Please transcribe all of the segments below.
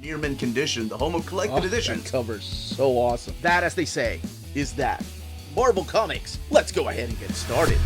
Near mint condition, the home of collected editions. That cover's so awesome. That, as they say, is that. Marvel Comics, let's go ahead and get started.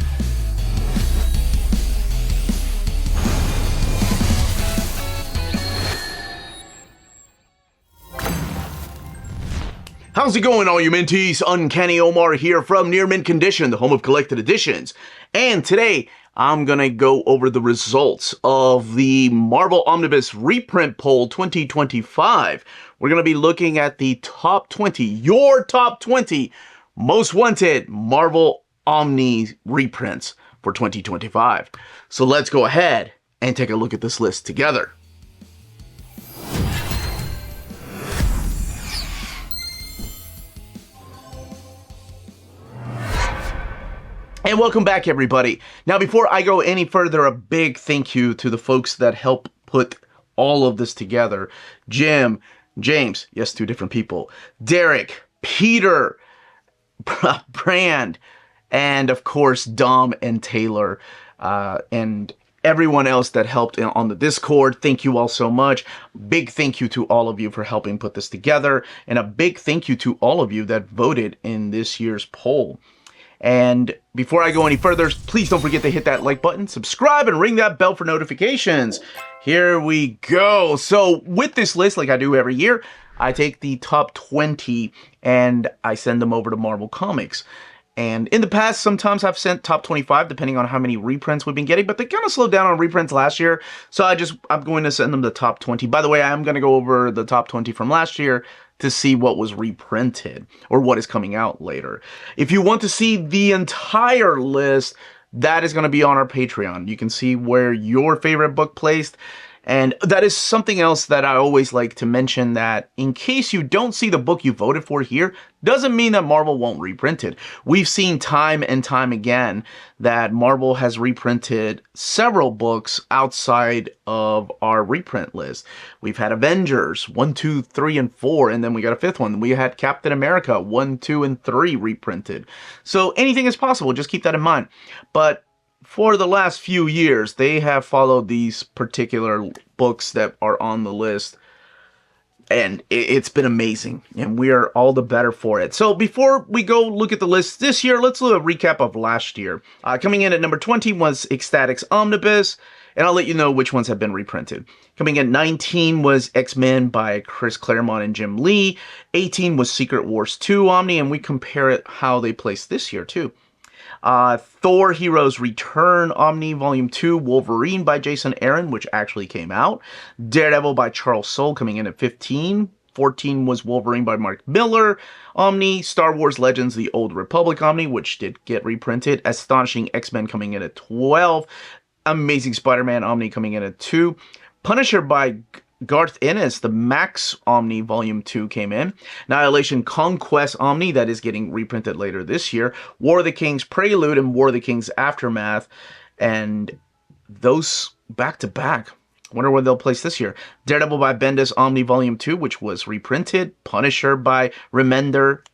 How's it going, all you Minties? Uncanny Omar here from Near Mint Condition, the home of collected editions. And today, I'm gonna go over the results of the Marvel Omnibus Reprint Poll 2025. We're gonna be looking at the top 20, your top 20 most wanted Marvel Omni reprints for 2025. So let's go ahead and take a look at this list together. And welcome back, everybody. Now, before I go any further, a big thank you to the folks that helped put all of this together. Jim, James, yes, two different people, Derek, Peter, Brand, and of course, Dom and Taylor, and everyone else that helped on the Discord. Thank you all so much. Big thank you to all of you for helping put this together, and a big thank you to all of you that voted in this year's poll. And before I go any further, please don't forget to hit that like button, subscribe, and ring that bell for notifications. Here we go. So with this list, like I do every year, I take the top 20 and I send them over to Marvel Comics. And in the past, sometimes I've sent top 25, depending on how many reprints we've been getting, but they kind of slowed down on reprints last year. So I'm going to send them the top 20. By the way, I'm going to go over the top 20 from last year to see what was reprinted or what is coming out later. If you want to see the entire list, that is going to be on our Patreon. You can see where your favorite book placed. And that is something else that I always like to mention, that in case you don't see the book you voted for here, doesn't mean that Marvel won't reprint it. We've seen time and time again that Marvel has reprinted several books outside of our reprint list. We've had Avengers 1, 2, 3, and 4, and then we got a fifth one. We had Captain America 1, 2, and 3 reprinted. So anything is possible, just keep that in mind. But for the last few years, they have followed these particular books that are on the list, and it's been amazing, and we are all the better for it. So before we go look at the list this year, let's do a recap of last year. Coming in at number 20 was X-Statix Omnibus, and I'll let you know which ones have been reprinted. Coming in at 19 was X-Men by Chris Claremont and Jim Lee. 18 was Secret Wars 2 Omni, and we compare it how they placed this year too. Thor Heroes Return Omni Volume 2 Wolverine by Jason Aaron, which actually came out. Daredevil by Charles Soule coming in at 15. 14 was Wolverine by Mark Miller Omni. Star Wars Legends The Old Republic Omni, which did get reprinted. Astonishing X-Men coming in at 12. Amazing Spider-Man Omni coming in at 2. Punisher by Garth Ennis, the Max Omni Volume 2 came in. Annihilation Conquest Omni, that is getting reprinted later this year. War of the Kings Prelude and War of the Kings Aftermath. And those back to back. Wonder where they'll place this year. Daredevil by Bendis Omni Volume 2, which was reprinted. Punisher by Remender.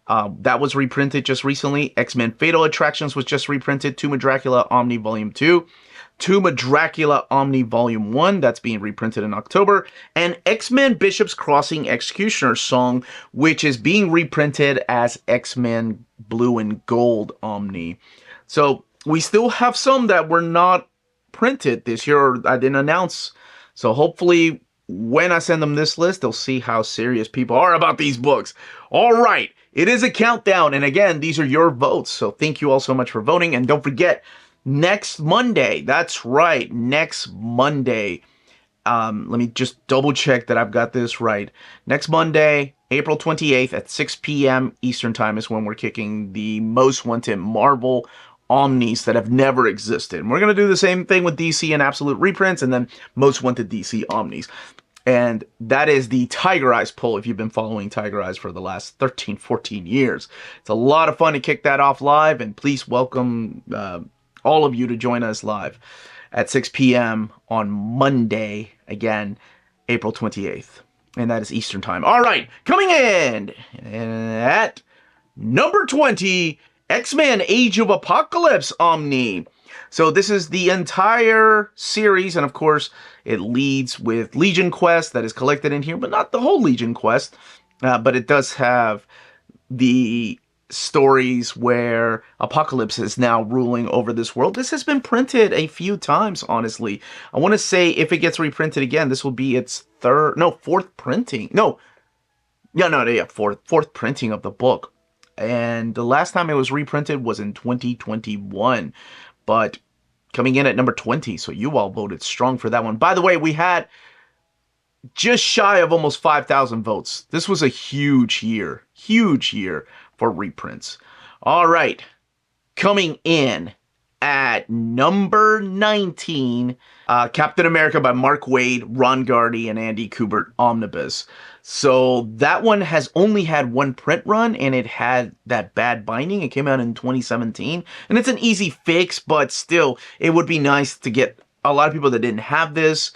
That was reprinted just recently. X-Men Fatal Attractions was just reprinted. Tomb of Dracula Omni Volume 2. Tomb of Dracula Omni Volume 1, that's being reprinted in October, and X-Men Bishop's Crossing Executioner Song, which is being reprinted as X-Men Blue and Gold Omni. So we still have some that were not printed this year, or I didn't announce. So hopefully when I send them this list, they'll see how serious people are about these books. All right, it is a countdown, and again, these are your votes, so thank you all so much for voting, and don't forget, next Monday, that's right, next Monday, let me just double check that I've got this right. Next Monday, April 28th at 6 p.m. Eastern Time is when we're kicking the most wanted Marvel Omnis that have never existed. And we're going to do the same thing with DC and Absolute Reprints, and then most wanted DC Omnis. And that is the Tiger Eyes poll, if you've been following Tiger Eyes for the last 13, 14 years. It's a lot of fun to kick that off live, and please welcome all of you to join us live at 6 p.m. on Monday, again, April 28th. And that is Eastern Time. All right, coming in at number 20, X-Men Age of Apocalypse Omni. So this is the entire series, and of course, it leads with Legion Quest that is collected in here, but not the whole Legion Quest. But it does have the stories where Apocalypse is now ruling over this world. This has been printed a few times, honestly. I want to say if it gets reprinted again, this will be its fourth printing. Fourth printing of the book. And the last time it was reprinted was in 2021. But coming in at number 20, so you all voted strong for that one. By the way, we had just shy of almost 5,000 votes. This was a huge year for reprints. All right, coming in at number 19, Captain America by Mark Waid, Ron Garney, and Andy Kubert, Omnibus. So that one has only had one print run, and it had that bad binding. It came out in 2017, and it's an easy fix, but still, it would be nice to get a lot of people that didn't have this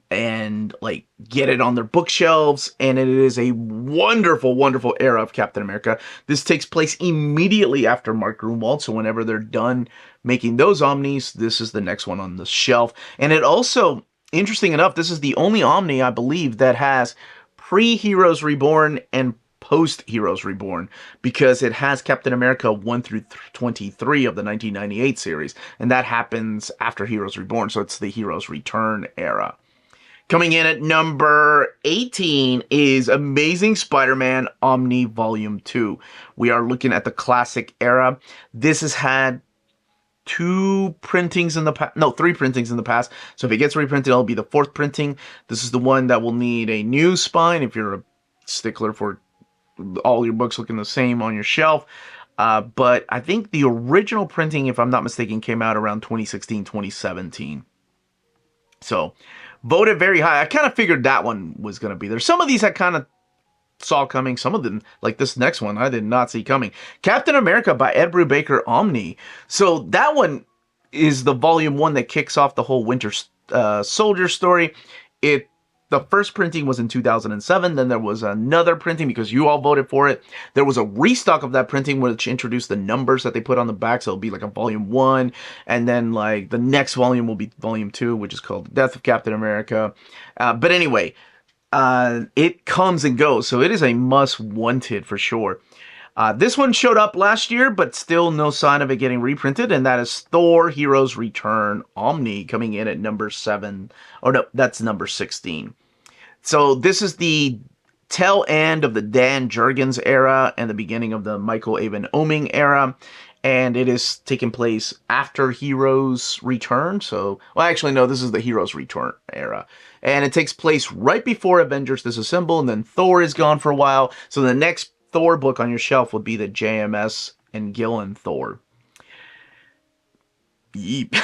and like get it on their bookshelves. And it is a wonderful, wonderful era of Captain America. This takes place immediately after Mark Gruenwald, so whenever they're done making those Omnis, this is the next one on the shelf. And it also, interesting enough, this is the only Omni, I believe, that has pre-Heroes Reborn and post-Heroes Reborn, because it has Captain America 1 through 23 of the 1998 series, and that happens after Heroes Reborn, so it's the Heroes Return era. Coming in at number 18 is Amazing Spider-Man Omni Volume 2. We are looking at the classic era. This has had three printings in the past. So if it gets reprinted, it'll be the fourth printing. This is the one that will need a new spine if you're a stickler for all your books looking the same on your shelf. But I think the original printing, if I'm not mistaken, came out around 2016, 2017. So voted very high. I kind of figured that one was going to be there. Some of these I kind of saw coming. Some of them, like this next one, I did not see coming. Captain America by Ed Brubaker Omni. So that one is the volume 1 that kicks off the whole Winter Soldier story. The first printing was in 2007. Then there was another printing because you all voted for it. There was a restock of that printing which introduced the numbers that they put on the back. So it'll be like a volume 1. And then like the next volume will be volume 2, which is called The Death of Captain America. But anyway, it comes and goes. So it is a must wanted for sure. This one showed up last year, but still no sign of it getting reprinted, and that is Thor Heroes Return Omni, coming in at number 7. Or no, that's number 16. So this is the tail end of the Dan Jurgens era and the beginning of the Michael Avon Oeming era, and it is taking place after Heroes Return. So, well, actually, no, this is the Heroes Return era. And it takes place right before Avengers Disassemble, and then Thor is gone for a while. So the next Thor book on your shelf would be the JMS and Gillen Thor. Yeep.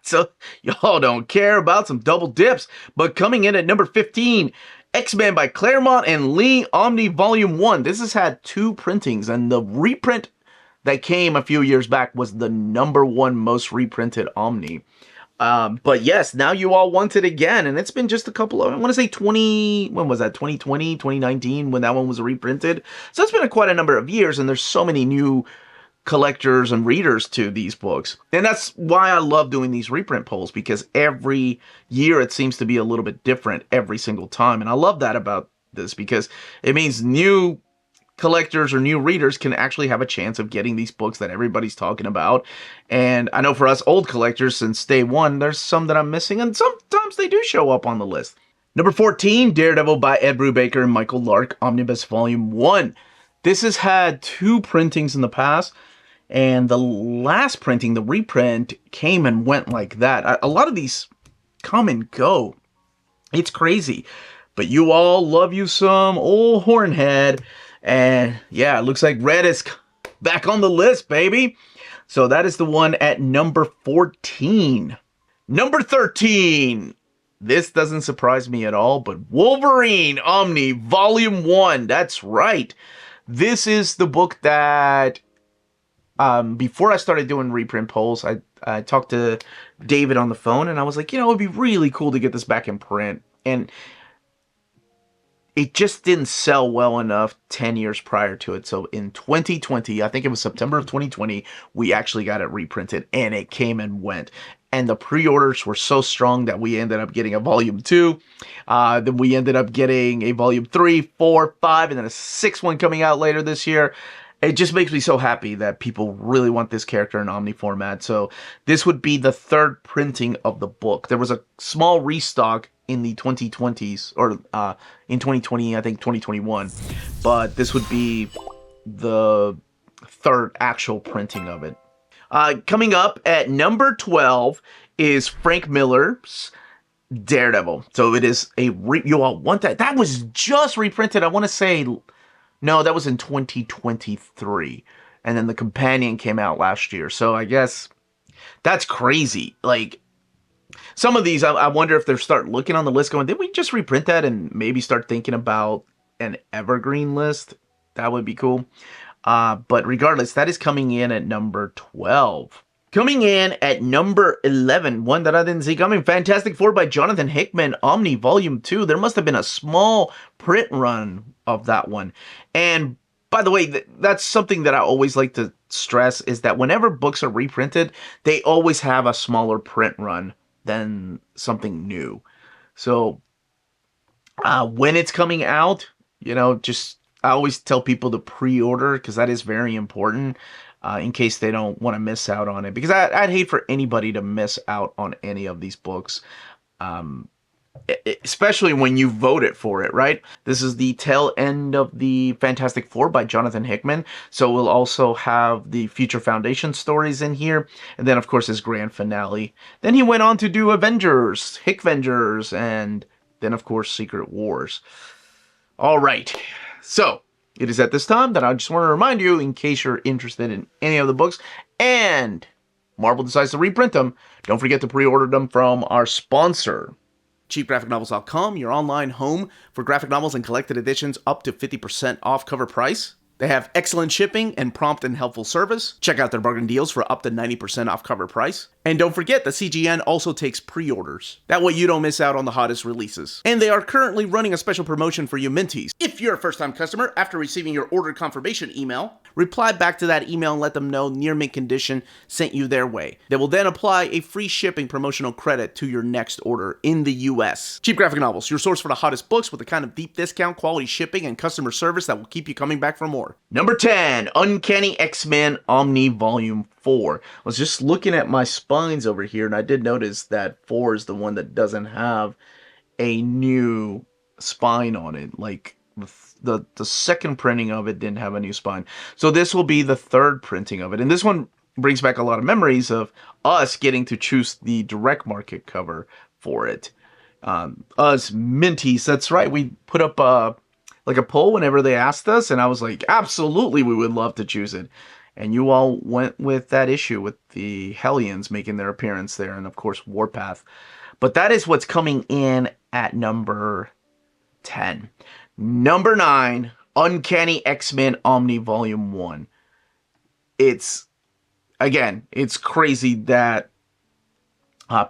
So y'all don't care about some double dips. But coming in at number 15, X-Men by Claremont and Lee Omni Volume 1. This has had 2 printings, and the reprint that came a few years back was the number 1 most reprinted Omni. But yes, now you all want it again, and it's been just a couple of, I want to say 2020, 2019, when that one was reprinted. So it's been quite a number of years, and there's so many new collectors and readers to these books. And that's why I love doing these reprint polls, because every year it seems to be a little bit different every single time. And I love that about this, because it means new collectors or new readers can actually have a chance of getting these books that everybody's talking about. And I know for us old collectors, since day one, there's some that I'm missing, and sometimes they do show up on the list. Number 14, Daredevil by Ed Brubaker and Michael Lark, Omnibus Volume 1. This has had 2 printings in the past, and the last printing, the reprint, came and went like that. A lot of these come and go. It's crazy. But you all love you some old Hornhead. And yeah, it looks like Red is back on the list, baby. So that is the one at number 14. Number 13. This doesn't surprise me at all, but Wolverine Omni Volume 1. That's right. This is the book that, before I started doing reprint polls, I talked to David on the phone, and I was like, you know, it'd be really cool to get this back in print. And it just didn't sell well enough 10 years prior to it. So in 2020, I think it was September of 2020, we actually got it reprinted, and it came and went. And the pre-orders were so strong that we ended up getting a volume 2. Then we ended up getting a volume 3, 4, 5, and then a 6th one coming out later this year. It just makes me so happy that people really want this character in Omni format. So this would be the 3rd printing of the book. There was a small restock in the 2020s, or in 2020, I think 2021. But this would be the 3rd actual printing of it. Coming up at number 12 is Frank Miller's Daredevil. So it is you all want that. That was just reprinted, I want to say, no, that was in 2023. And then the companion came out last year. So I guess that's crazy. Like, some of these, I wonder if they're start looking on the list going, did we just reprint that, and maybe start thinking about an evergreen list? That would be cool. But regardless, that is coming in at number 12. Coming in at number 11, one that I didn't see coming, Fantastic Four by Jonathan Hickman, Omni Volume 2. There must have been a small print run of that one. And by the way, that's something that I always like to stress, is that whenever books are reprinted, they always have a smaller print run than something new. So when it's coming out, you know, just I always tell people to pre-order, because that is very important in case they don't want to miss out on it. Because I'd hate for anybody to miss out on any of these books, especially when you voted for it, right? This is the tail end of the Fantastic Four by Jonathan Hickman. So we'll also have the Future Foundation stories in here. And then, of course, his grand finale. Then he went on to do Avengers, Hickvengers, and then, of course, Secret Wars. All right. So it is at this time that I just want to remind you, in case you're interested in any of the books and Marvel decides to reprint them, don't forget to pre-order them from our sponsor, CheapGraphicNovels.com, your online home for graphic novels and collected editions up to 50% off cover price. They have excellent shipping and prompt and helpful service. Check out their bargain deals for up to 90% off cover price. And don't forget that CGN also takes pre-orders. That way you don't miss out on the hottest releases. And they are currently running a special promotion for you Minties. If you're a first-time customer, after receiving your order confirmation email, reply back to that email and let them know Near Mint Condition sent you their way. They will then apply a free shipping promotional credit to your next order in the US. Cheap Graphic Novels, your source for the hottest books with the kind of deep discount, quality shipping, and customer service that will keep you coming back for more. Number 10, Uncanny X-Men Omni Volume 4. I was just looking at my spines over here, and I did notice that 4 is the one that doesn't have a new spine on it. Like, the second printing of it didn't have a new spine. So this will be the 3rd printing of it. And this one brings back a lot of memories of us getting to choose the direct market cover for it. Us Minties, that's right. We put up a poll whenever they asked us, and I was like, absolutely, we would love to choose it. And you all went with that issue with the Hellions making their appearance there, and of course Warpath. But that is what's coming in at number 10. Number 9, Uncanny X-Men Omni Volume 1. It's crazy that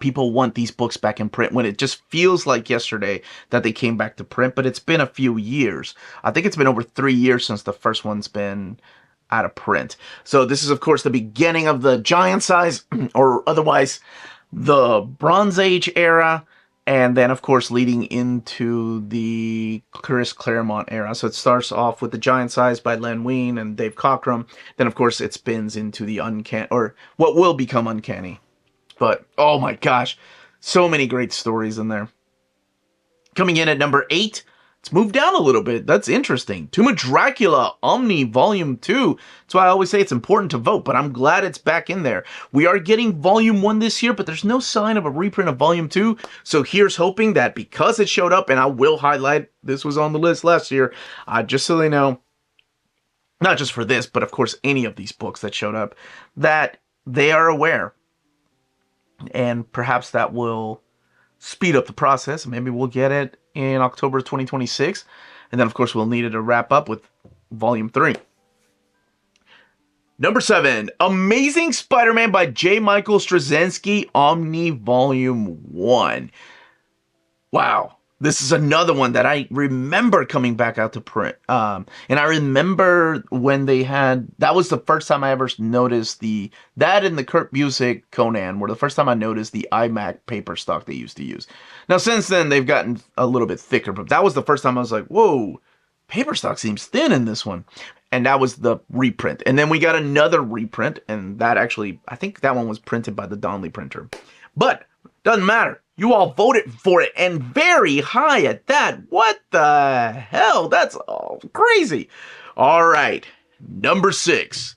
people want these books back in print when it just feels like yesterday that they came back to print, but it's been a few years. I think it's been over 3 years since the first one's been out of print. So this is, of course, the beginning of the giant size, or otherwise the Bronze Age era, and then, of course, leading into the Chris Claremont era. So it starts off with the giant size by Len Wein and Dave Cockrum. Then, of course, it spins into the Uncanny, or what will become Uncanny. But, oh my gosh, so many great stories in there. Coming in at number 8, it's moved down a little bit. That's interesting. Tomb of Dracula, Omni Volume 2. That's why I always say it's important to vote, but I'm glad it's back in there. We are getting Volume 1 this year, but there's no sign of a reprint of Volume 2. So here's hoping that because it showed up, and I will highlight, this was on the list last year, just so they know, not just for this, but of course any of these books that showed up, that they are aware. And perhaps that will speed up the process. Maybe we'll get it in October 2026. And then, of course, we'll need it to wrap up with Volume 3. Number 7, Amazing Spider-Man by J. Michael Straczynski, Omni Volume 1. Wow. This is another one that I remember coming back out to print. And I remember when they had, that was the first time I ever noticed that and the Kurt Busiek Conan were the first time I noticed the iMac paper stock they used to use. Now, since then, they've gotten a little bit thicker, but that was the first time I was like, whoa, paper stock seems thin in this one. And that was the reprint. And then we got another reprint, and that actually, I think that one was printed by the Donnelly printer. But, doesn't matter. You all voted for it, and very high at that. What the hell? That's all crazy. All right, number 6.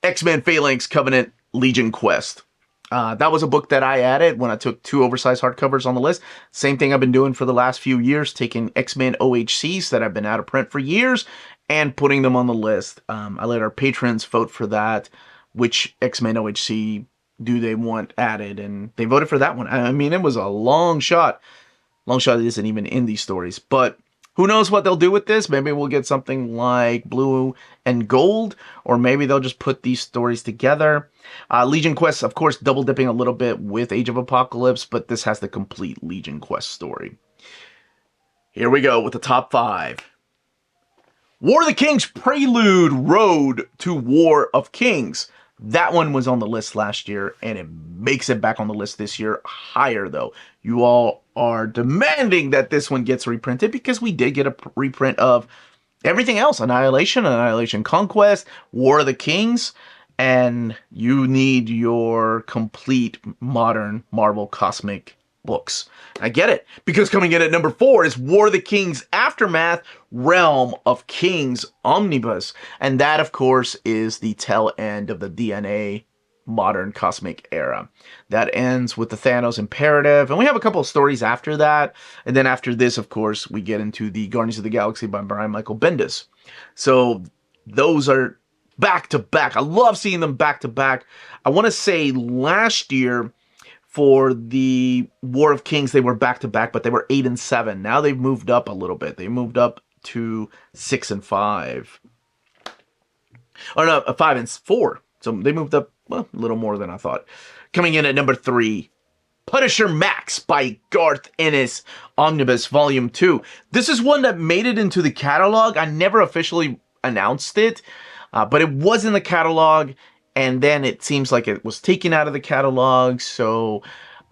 X-Men Phalanx Covenant Legion Quest. That was a book that I added when I took 2 oversized hardcovers on the list. Same thing I've been doing for the last few years, taking X-Men OHCs that have been out of print for years and putting them on the list. I let our patrons vote for that, which X-Men OHC do they want added, and they voted for that one. I mean, it was a long shot. Long shot isn't even in these stories, but who knows what they'll do with this? Maybe we'll get something like Blue and Gold, or maybe they'll just put these stories together. Legion Quest, of course, double dipping a little bit with Age of Apocalypse, but this has the complete Legion Quest story. Here we go with the top 5. War of the Kings Prelude Road to War of Kings. That one was on the list last year, and it makes it back on the list this year. Higher, though. You all are demanding that this one gets reprinted because we did get a reprint of everything else. Annihilation, Annihilation Conquest, War of the Kings, and you need your complete modern Marvel Cosmic books. I get it, because coming in at number 4 is War of the Kings Aftermath Realm of Kings Omnibus, and that of course is the tail end of the DNA modern cosmic era. That ends with the Thanos Imperative, and we have a couple of stories after that, and then after this, of course, we get into the Guardians of the Galaxy by Brian Michael Bendis. So those are back to back. I love seeing them back to back. I want to say last year for the War of Kings, they were back-to-back, but they were 8 and 7. Now they've moved up a little bit. They moved up to 6 and 5. Or no, 5 and 4. So they moved up, well, a little more than I thought. Coming in at number 3, Punisher Max by Garth Ennis, Omnibus Volume 2. This is one that made it into the catalog. I never officially announced it, but it was in the catalog. And then it seems like it was taken out of the catalog, so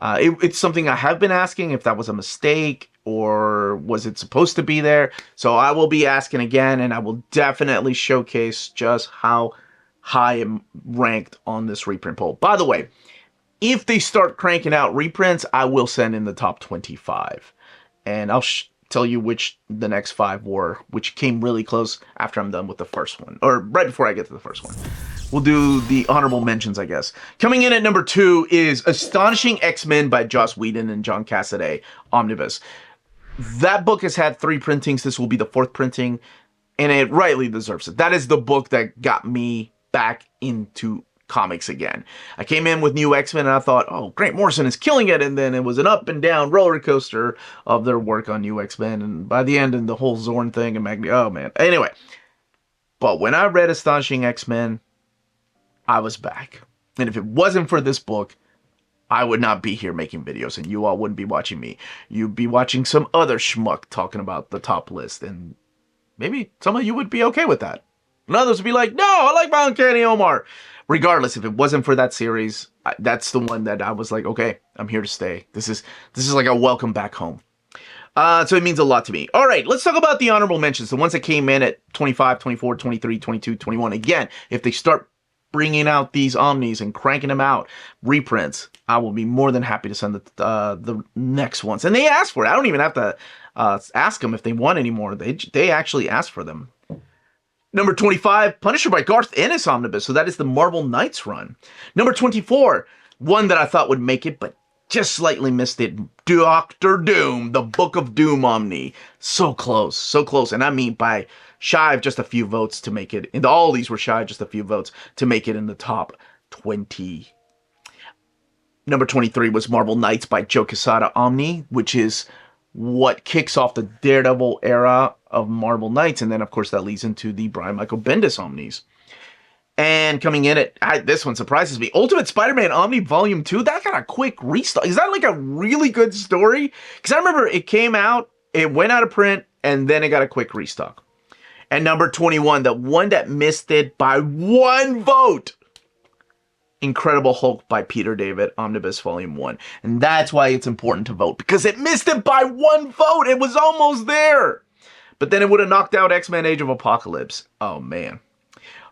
it's something I have been asking if that was a mistake or was it supposed to be there. So I will be asking again, and I will definitely showcase just how high I'm ranked on this reprint poll. By the way, if they start cranking out reprints, I will send in the top 25. And I'll tell you which the next 5 were, which came really close after I'm done with the first one, or right before I get to the first one. We'll do the honorable mentions, I guess. Coming in at number 2 is Astonishing X-Men by Joss Whedon and John Cassaday, Omnibus. That book has had 3 printings. This will be the 4th printing, and it rightly deserves it. That is the book that got me back into comics again. I came in with New X-Men and I thought, oh, Grant Morrison is killing it, and then it was an up and down roller coaster of their work on New X-Men, and by the end, and the whole Zorn thing and Magneto, oh man. Anyway, but when I read Astonishing X-Men, I was back. And if it wasn't for this book, I would not be here making videos, and you all wouldn't be watching me. You'd be watching some other schmuck talking about the top list, and maybe some of you would be okay with that. And others would be like, no, I like my Uncanny Omar. Regardless, if it wasn't for that series, that's the one that I was like, okay, I'm here to stay. This is like a welcome back home. So it means a lot to me. All right, let's talk about the honorable mentions, the ones that came in at 25, 24, 23, 22, 21. Again, if they start bringing out these Omnis and cranking them out, reprints, I will be more than happy to send the next ones. And they asked for it. I don't even have to ask them if they want any more. They actually asked for them. Number 25, Punisher by Garth Ennis Omnibus. So that is the Marvel Knights run. Number 24, one that I thought would make it, but just slightly missed it. Doctor Doom, the Book of Doom Omni. So close, so close. And I mean by shy of just a few votes to make it. And all these were shy of just a few votes to make it in the top 20. Number 23 was Marvel Knights by Joe Quesada Omni, which is what kicks off the Daredevil era of Marvel Knights. And then, of course, that leads into the Brian Michael Bendis Omnis. And coming in at, this one surprises me, Ultimate Spider-Man Omni Volume 2, that got a quick restock. Is that like a really good story? Because I remember it came out, it went out of print, and then it got a quick restock. And number 21, the one that missed it by 1 vote. Incredible Hulk by Peter David, Omnibus Volume 1. And that's why it's important to vote, because it missed it by 1 vote. It was almost there. But then it would have knocked out X-Men Age of Apocalypse. Oh, man.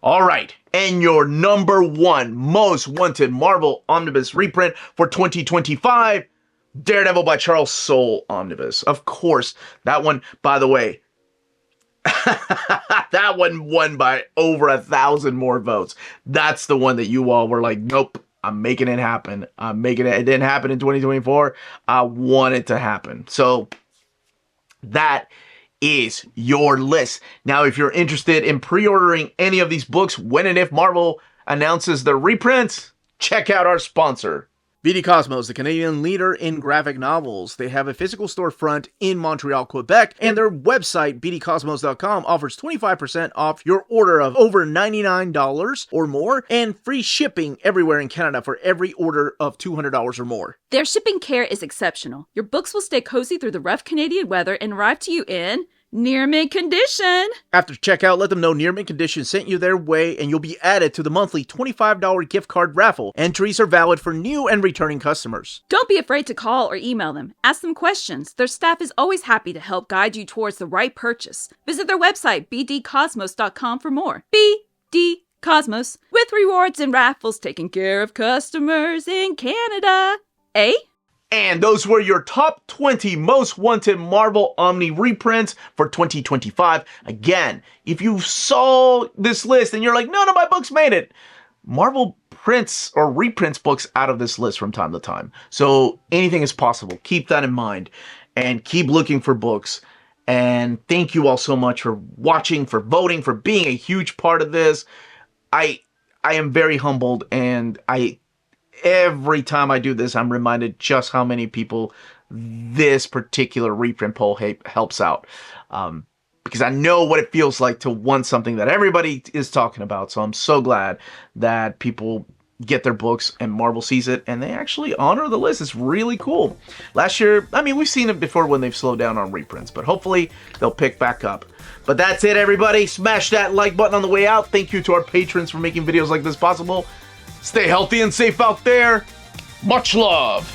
All right, and your number 1 most wanted Marvel Omnibus reprint for 2025, Daredevil by Charles Soule Omnibus. Of course, that one, by the way, that one won by over 1,000 more votes. That's the one that you all were like, nope, I'm making it happen. I'm making it. It didn't happen in 2024. I want it to happen. So that is your list. Now, if you're interested in pre-ordering any of these books when and if Marvel announces their reprints, check out our sponsor, BD Cosmos, the Canadian leader in graphic novels. They have a physical storefront in Montreal, Quebec, and their website, bdcosmos.com, offers 25% off your order of over $99 or more, and free shipping everywhere in Canada for every order of $200 or more. Their shipping care is exceptional. Your books will stay cozy through the rough Canadian weather and arrive to you in near mint condition. After checkout, let them know Near Mint Condition sent you their way, and you'll be added to the monthly $25 gift card raffle. Entries are valid for new and returning customers. Don't be afraid to call or email them. Ask them questions. Their staff is always happy to help guide you towards the right purchase. Visit their website, bdcosmos.com, for more. BD Cosmos, with rewards and raffles taking care of customers in Canada. Eh? And those were your top 20 most wanted Marvel Omni reprints for 2025. Again, if you saw this list and you're like, no, my books made it, Marvel prints or reprints books out of this list from time to time. So anything is possible. Keep that in mind and keep looking for books. And thank you all so much for watching, for voting, for being a huge part of this. I am very humbled, and every time I do this, I'm reminded just how many people this particular reprint poll helps out. Because I know what it feels like to want something that everybody is talking about. So I'm so glad that people get their books and Marvel sees it and they actually honor the list. It's really cool. Last year, I mean, we've seen it before when they've slowed down on reprints, but hopefully they'll pick back up. But that's it, everybody. Smash that like button on the way out. Thank you to our patrons for making videos like this possible. Stay healthy and safe out there. Much love.